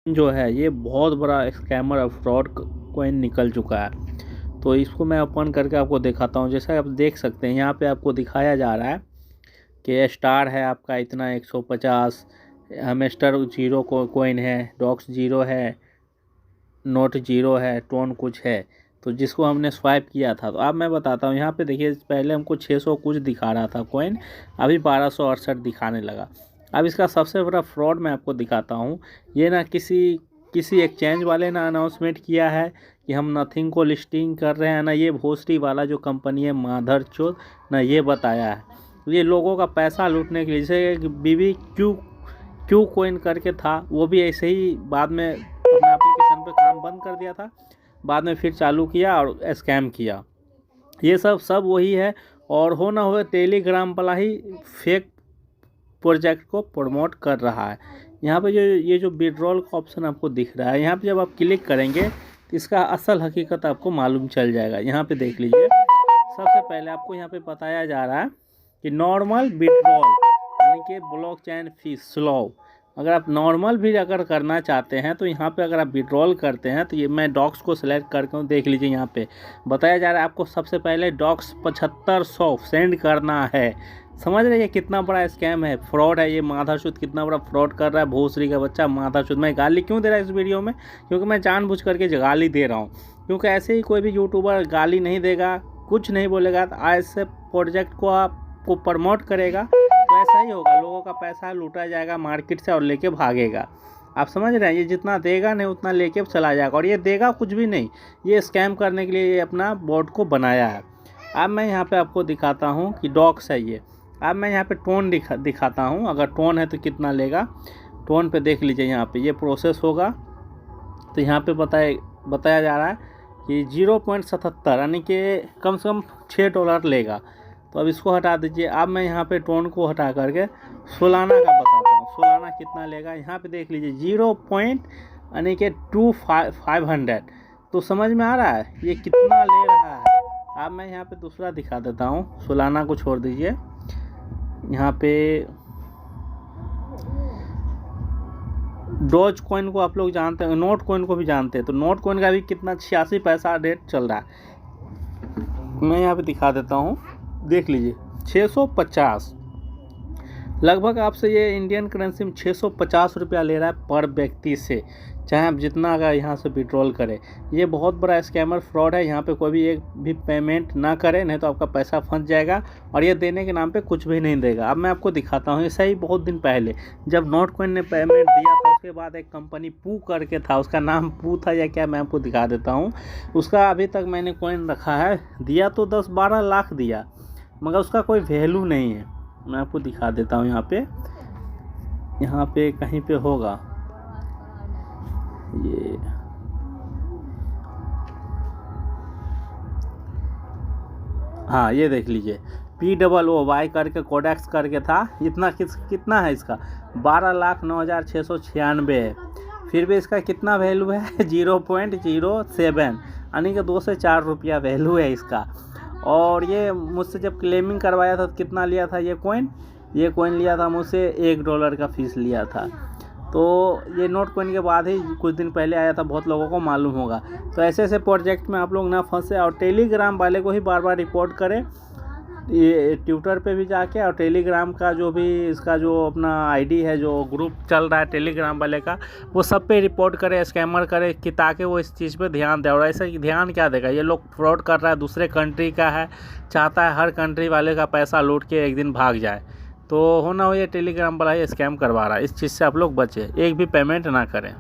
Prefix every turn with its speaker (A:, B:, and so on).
A: जो है ये बहुत बड़ा स्कैमर और फ्रॉड कॉइन निकल चुका है। तो इसको मैं ओपन करके आपको दिखाता हूँ। जैसा आप देख सकते हैं यहाँ पे आपको दिखाया जा रहा है कि स्टार है आपका इतना 150, हेमस्टर जीरो कॉइन है, डॉक्स जीरो है, नोट जीरो है, टोन कुछ है। तो जिसको हमने स्वाइप किया था, तो अब मैं बताता हूँ। यहाँ पे देखिए पहले हमको 600 कुछ दिखा रहा था कॉइन, अभी 1268 दिखाने लगा। अब इसका सबसे बड़ा फ्रॉड मैं आपको दिखाता हूँ। ये ना किसी एक्सचेंज वाले ने अनाउंसमेंट किया है कि हम नथिंग को लिस्टिंग कर रहे हैं, ना ये भोसडी वाला जो कंपनी है माधरचोद ना ये बताया है। ये लोगों का पैसा लूटने के लिए, जैसे बीबी क्यू कॉइन करके था, वो भी ऐसे ही बाद में अपने एप्लीकेशन पे काम बंद कर दिया था, बाद में फिर चालू किया और स्कैम किया। ये सब वही है। और हो ना हो टेलीग्राम वाला ही फेक प्रोजेक्ट को प्रमोट कर रहा है। यहाँ पे ये जो विड्रॉल का ऑप्शन आपको दिख रहा है, यहाँ पे जब आप क्लिक करेंगे तो इसका असल हकीकत आपको मालूम चल जाएगा। यहाँ पे देख लीजिए, सबसे पहले आपको यहाँ पे बताया जा रहा है कि नॉर्मल विड्रॉल यानी कि ब्लॉकचेन फीस स्लो। अगर आप नॉर्मल भी अगर करना चाहते हैं तो यहाँ पे अगर आप विड्रॉल करते हैं तो ये मैं डॉक्स को सिलेक्ट करके देख लीजिए। यहाँ पे बताया जा रहा है आपको सबसे पहले डॉक्स 7500 सेंड करना है। समझ रहे हैं कितना बड़ा स्कैम है, फ्रॉड है ये। माधरचोद कितना बड़ा फ्रॉड कर रहा है, भोसड़ी का बच्चा माधरचोद। मैं गाली क्यों दे रहा है इस वीडियो में? क्योंकि मैं जानबूझ करके गाली दे रहा हूँ, क्योंकि ऐसे ही कोई भी यूट्यूबर गाली नहीं देगा, कुछ नहीं बोलेगा तो ऐसे प्रोजेक्ट को आपको प्रमोट करेगा तो ऐसा ही होगा। लोगों का पैसा लूटा जाएगा मार्केट से और लेके भागेगा। आप समझ रहे हैं, ये जितना देगा नहीं उतना लेके चला जाएगा। और ये देगा कुछ भी नहीं, ये स्कैम करने के लिए ये अपना बोर्ड को बनाया है। अब मैं यहाँ पे आपको दिखाता हूँ कि डॉक्स है ये। अब मैं यहाँ पे टोन दिखाता हूँ। अगर टोन है तो कितना लेगा, टोन पे देख लीजिए। यहाँ पे ये प्रोसेस होगा तो यहाँ पे बताया जा रहा है कि 0.77 यानी कि कम से कम $6 लेगा। तो अब इसको हटा दीजिए। अब मैं यहाँ पे टोन को हटा करके सोलाना का बताता हूँ, सोलाना कितना लेगा। यहाँ पे देख लीजिए 0 पॉइंट यानी कि 2500। तो समझ में आ रहा है ये कितना ले रहा है। अब मैं यहाँ पे दूसरा दिखा देता हूँ, सोलाना को छोड़ दीजिए। यहाँ पे डॉज कॉइन को आप लोग जानते हैं, नोट कॉइन को भी जानते हैं। तो नोट कॉइन का भी कितना 86 पैसा रेट चल रहा है। मैं यहाँ पे दिखा देता हूँ, देख लीजिए 650 लगभग आपसे ये इंडियन करेंसी में 650 रुपया ले रहा है पर व्यक्ति से, चाहे आप जितना अगर यहाँ से विड्रॉल करें। ये बहुत बड़ा स्कैमर फ्रॉड है। यहाँ पे कोई भी एक भी पेमेंट ना करे, नहीं तो आपका पैसा फंस जाएगा और ये देने के नाम पे कुछ भी नहीं देगा। अब मैं आपको दिखाता हूँ। ऐसा ही बहुत दिन पहले जब नोट कॉइन ने पेमेंट दिया था, उसके बाद एक कंपनी पू करके था, उसका नाम पू था या क्या, मैं आपको दिखा देता हूँ। उसका अभी तक मैंने कॉइन रखा है, दिया तो 10-12 लाख दिया, मगर उसका कोई वैल्यू नहीं है। मैं आपको दिखा देता हूँ। यहाँ पे कहीं पे होगा ये, हाँ ये देख लीजिए POOY करके कोडेक्स करके था। कितना है इसका 12,09,696 है। फिर भी इसका कितना वैल्यू है 0.07 यानी कि 2 से 4 रुपया वैल्यू है इसका। और ये मुझसे जब क्लेमिंग करवाया था तो कितना लिया था ये कॉइन लिया था मुझसे $1 का फीस लिया था। तो ये नोट कॉइन के बाद ही कुछ दिन पहले आया था, बहुत लोगों को मालूम होगा। तो ऐसे प्रोजेक्ट में आप लोग ना फंसे और टेलीग्राम वाले को ही बार बार रिपोर्ट करें। ये ट्विटर पे भी जाके, और टेलीग्राम का जो भी इसका जो अपना आईडी है, जो ग्रुप चल रहा है टेलीग्राम वाले का, वो सब पे रिपोर्ट करे, स्कैमर करे, कि ताकि वो इस चीज़ पे ध्यान दे। और ऐसे ध्यान क्या देगा, ये लोग फ्रॉड कर रहा है, दूसरे कंट्री का है, चाहता है हर कंट्री वाले का पैसा लूट के एक दिन भाग जाए। तो होना हो ये टेलीग्राम वाला ही स्कैम करवा रहा है। इस चीज़ से आप लोग बचें, एक भी पेमेंट ना करें।